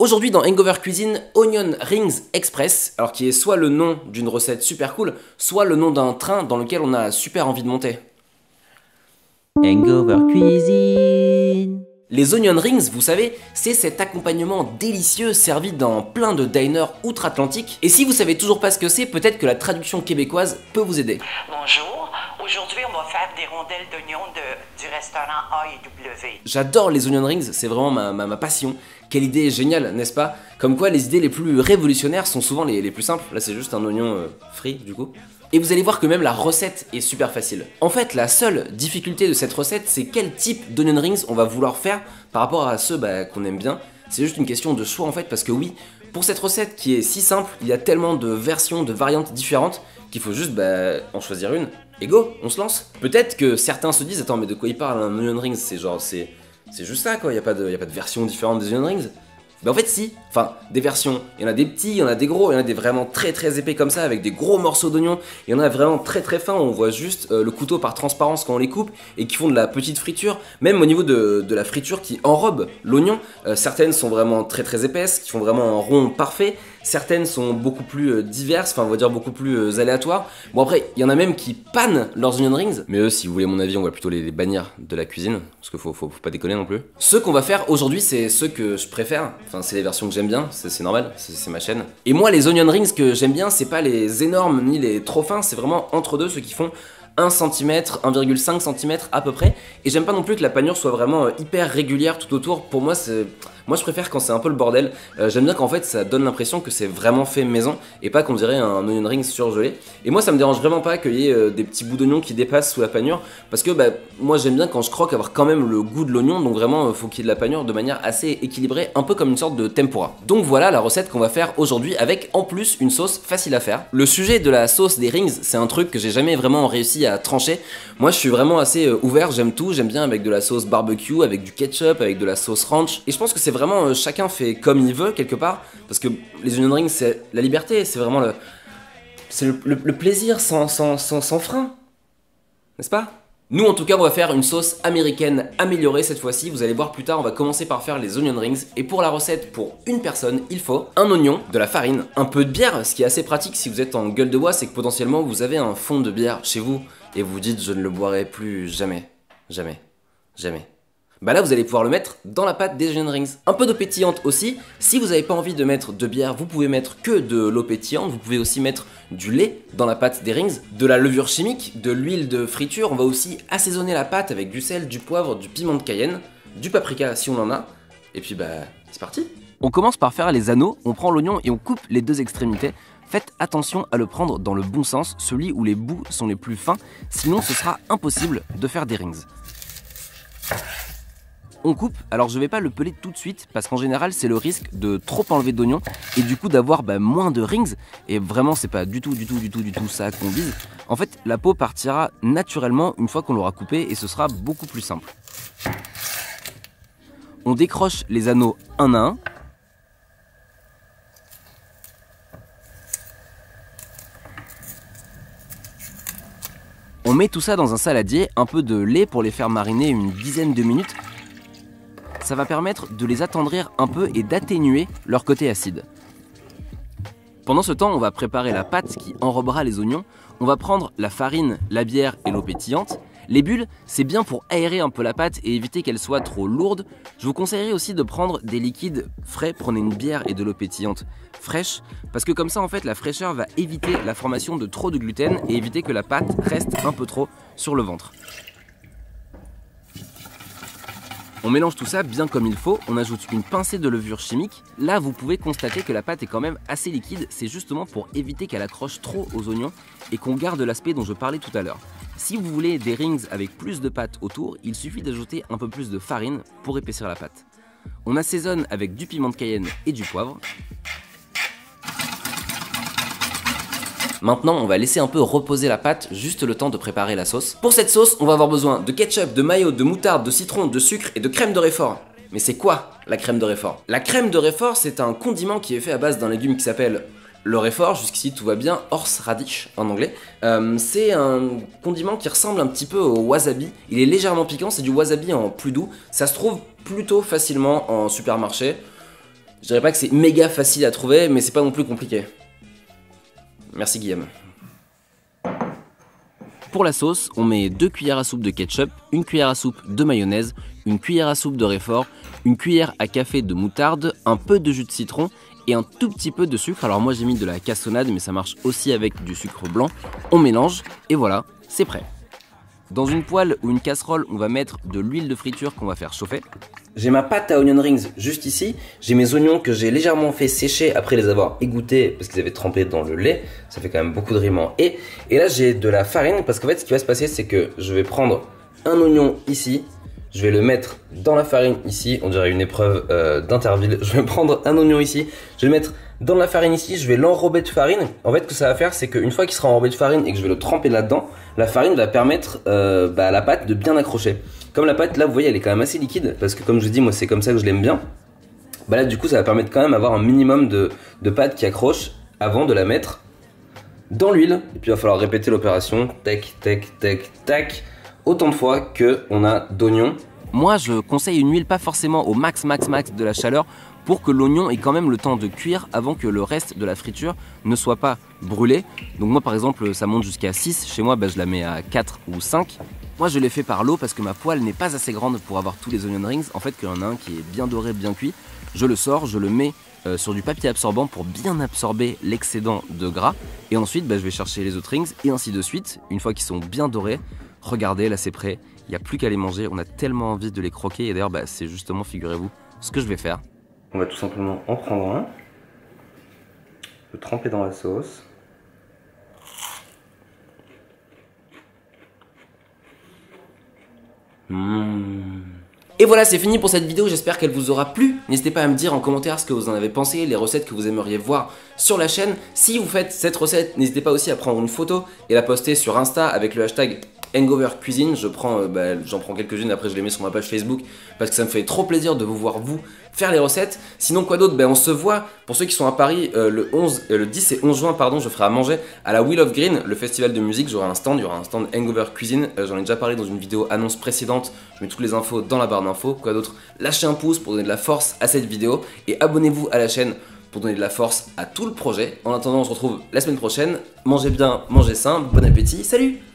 Aujourd'hui dans Hangover Cuisine, Onion Rings Express, alors qui est soit le nom d'une recette super cool, soit le nom d'un train dans lequel on a super envie de monter. Hangover Cuisine. Les onion rings, vous savez, c'est cet accompagnement délicieux servi dans plein de diners outre-Atlantique. Et si vous savez toujours pas ce que c'est, peut-être que la traduction québécoise peut vous aider. Bonjour, aujourd'hui on va faire des rondelles d'oignons du restaurant A&W. J'adore les onion rings, c'est vraiment ma passion. Quelle idée géniale, n'est-ce pas? Comme quoi les idées les plus révolutionnaires sont souvent les plus simples. Là c'est juste un oignon frit du coup. Et vous allez voir que même la recette est super facile. En fait, la seule difficulté de cette recette, c'est quel type d'onion rings on va vouloir faire par rapport à ceux qu'on aime bien. C'est juste une question de choix en fait, parce que oui, pour cette recette qui est si simple, il y a tellement de versions, de variantes différentes, qu'il faut juste en choisir une. Et go, on se lance. Peut-être que certains se disent, attends mais de quoi il parle un onion rings? C'est genre, c'est juste ça quoi, il n'y a pas de version différente des onion rings. Bah en fait si, enfin des versions, il y en a des petits, il y en a des gros, il y en a des vraiment très épais comme ça avec des gros morceaux d'oignons, il y en a vraiment très fins, on voit juste le couteau par transparence quand on les coupe et qui font de la petite friture, même au niveau de la friture qui enrobe l'oignon, certaines sont vraiment très épaisses, qui font vraiment un rond parfait, certaines sont beaucoup plus diverses, enfin on va dire beaucoup plus aléatoires. Bon après, il y en a même qui pannent leurs onion rings, mais eux si vous voulez mon avis on va plutôt les bannir de la cuisine, parce qu'il faut pas déconner non plus. Ceux qu'on va faire aujourd'hui c'est ceux que je préfère, enfin c'est les versions que j'aime bien, c'est normal, c'est ma chaîne. Et moi les onion rings que j'aime bien c'est pas les énormes ni les trop fins, c'est vraiment entre deux ceux qui font 1 cm, 1,5 cm à peu près. Et j'aime pas non plus que la panure soit vraiment hyper régulière tout autour. Pour moi, moi je préfère quand c'est un peu le bordel. J'aime bien qu'en fait ça donne l'impression que c'est vraiment fait maison et pas qu'on dirait un onion ring surgelé. Et moi ça me dérange vraiment pas qu'il y ait des petits bouts d'oignon qui dépassent sous la panure, parce que moi j'aime bien quand je croque avoir quand même le goût de l'oignon, donc vraiment faut qu'il y ait de la panure de manière assez équilibrée, un peu comme une sorte de tempura. Donc voilà la recette qu'on va faire aujourd'hui avec en plus une sauce facile à faire. Le sujet de la sauce des rings, c'est un truc que j'ai jamais vraiment réussi à trancher. Moi je suis vraiment assez ouvert, j'aime tout, j'aime bien avec de la sauce barbecue, avec du ketchup, avec de la sauce ranch, et je pense que c'est vraiment chacun fait comme il veut quelque part, parce que les onion rings c'est la liberté, c'est vraiment le plaisir sans frein, n'est-ce pas? Nous en tout cas on va faire une sauce américaine améliorée cette fois-ci, vous allez voir plus tard, on va commencer par faire les onion rings. Et pour la recette pour une personne, il faut un oignon, de la farine, un peu de bière, ce qui est assez pratique si vous êtes en gueule de bois, c'est que potentiellement vous avez un fond de bière chez vous et vous dites je ne le boirai plus jamais, jamais, jamais. Bah là vous allez pouvoir le mettre dans la pâte des onion rings. Un peu d'eau pétillante aussi, si vous n'avez pas envie de mettre de bière, vous pouvez mettre que de l'eau pétillante, vous pouvez aussi mettre du lait dans la pâte des rings, de la levure chimique, de l'huile de friture, on va aussi assaisonner la pâte avec du sel, du poivre, du piment de Cayenne, du paprika si on en a, et puis c'est parti. On commence par faire les anneaux, on prend l'oignon et on coupe les deux extrémités. Faites attention à le prendre dans le bon sens, celui où les bouts sont les plus fins, sinon ce sera impossible de faire des rings. On coupe, alors je vais pas le peler tout de suite parce qu'en général c'est le risque de trop enlever d'oignons et du coup d'avoir moins de rings, et vraiment c'est pas du tout ça qu'on vise. En fait la peau partira naturellement une fois qu'on l'aura coupé et ce sera beaucoup plus simple. On décroche les anneaux un à un. On met tout ça dans un saladier, un peu de lait pour les faire mariner une dizaine de minutes. Ça va permettre de les attendrir un peu et d'atténuer leur côté acide. Pendant ce temps, on va préparer la pâte qui enrobera les oignons. On va prendre la farine, la bière et l'eau pétillante. Les bulles, c'est bien pour aérer un peu la pâte et éviter qu'elle soit trop lourde. Je vous conseillerais aussi de prendre des liquides frais. Prenez une bière et de l'eau pétillante fraîche, parce que comme ça en fait la fraîcheur va éviter la formation de trop de gluten et éviter que la pâte reste un peu trop sur le ventre. On mélange tout ça bien comme il faut, on ajoute une pincée de levure chimique. Là vous pouvez constater que la pâte est quand même assez liquide, c'est justement pour éviter qu'elle accroche trop aux oignons et qu'on garde l'aspect dont je parlais tout à l'heure. Si vous voulez des rings avec plus de pâte autour, il suffit d'ajouter un peu plus de farine pour épaissir la pâte. On assaisonne avec du piment de Cayenne et du poivre. Maintenant, on va laisser un peu reposer la pâte, juste le temps de préparer la sauce. Pour cette sauce, on va avoir besoin de ketchup, de mayo, de moutarde, de citron, de sucre et de crème de Réfort. Mais c'est quoi la crème de Réfort? La crème de Réfort, c'est un condiment qui est fait à base d'un légume qui s'appelle le Réfort. Jusqu'ici, tout va bien, horseradish en anglais. C'est un condiment qui ressemble un petit peu au wasabi. Il est légèrement piquant, c'est du wasabi en plus doux. Ça se trouve plutôt facilement en supermarché. Je dirais pas que c'est méga facile à trouver, mais c'est pas non plus compliqué. Merci Guillaume. Pour la sauce, on met 2 cuillères à soupe de ketchup, 1 cuillère à soupe de mayonnaise, 1 cuillère à soupe de Réfort, 1 cuillère à café de moutarde, un peu de jus de citron et un tout petit peu de sucre. Alors moi j'ai mis de la cassonade, mais ça marche aussi avec du sucre blanc. On mélange et voilà, c'est prêt. Dans une poêle ou une casserole, on va mettre de l'huile de friture qu'on va faire chauffer. J'ai ma pâte à onion rings juste ici. J'ai mes oignons que j'ai légèrement fait sécher après les avoir égouttés parce qu'ils avaient trempé dans le lait. Ça fait quand même beaucoup de riz en et. Et là j'ai de la farine parce qu'en fait ce qui va se passer c'est que je vais prendre un oignon ici. Je vais le mettre dans la farine ici. On dirait une épreuve d'Interville. Je vais prendre un oignon ici. Je vais le mettre dans la farine ici. Je vais l'enrober de farine. En fait ce que ça va faire c'est qu'une fois qu'il sera enrobé de farine et que je vais le tremper là-dedans, la farine va permettre à la pâte de bien accrocher. Comme la pâte là vous voyez elle est quand même assez liquide parce que comme je dis moi c'est comme ça que je l'aime bien. Bah là du coup ça va permettre quand même d'avoir un minimum de pâte qui accroche avant de la mettre dans l'huile. Et puis il va falloir répéter l'opération, tac tac tac tac, autant de fois que on a d'oignons. Moi je conseille une huile pas forcément au max de la chaleur pour que l'oignon ait quand même le temps de cuire avant que le reste de la friture ne soit pas brûlé. Donc moi par exemple ça monte jusqu'à 6, chez moi je la mets à 4 ou 5. Moi je l'ai fait par l'eau parce que ma poêle n'est pas assez grande pour avoir tous les onion rings. En fait qu'il y en a un qui est bien doré, bien cuit. Je le sors, je le mets sur du papier absorbant pour bien absorber l'excédent de gras. Et ensuite je vais chercher les autres rings et ainsi de suite. Une fois qu'ils sont bien dorés, regardez là c'est prêt. Il n'y a plus qu'à les manger, on a tellement envie de les croquer. Et d'ailleurs c'est justement, figurez-vous, ce que je vais faire. On va tout simplement en prendre un, le tremper dans la sauce. Et voilà, c'est fini pour cette vidéo, j'espère qu'elle vous aura plu. N'hésitez pas à me dire en commentaire ce que vous en avez pensé, les recettes que vous aimeriez voir sur la chaîne. Si vous faites cette recette, n'hésitez pas aussi à prendre une photo et la poster sur Insta avec le hashtag Hangover Cuisine. J'en prends quelques-unes, après je les mets sur ma page Facebook parce que ça me fait trop plaisir de vous voir vous faire les recettes. Sinon quoi d'autre, on se voit, pour ceux qui sont à Paris, le 10 et 11 juin je ferai à manger à la Wheel of Green, le festival de musique. J'aurai un stand, il y aura un stand Hangover Cuisine, j'en ai déjà parlé dans une vidéo annonce précédente, je mets toutes les infos dans la barre d'infos. Quoi d'autre, lâchez un pouce pour donner de la force à cette vidéo et abonnez-vous à la chaîne pour donner de la force à tout le projet. En attendant on se retrouve la semaine prochaine, mangez bien, mangez sain, bon appétit, salut!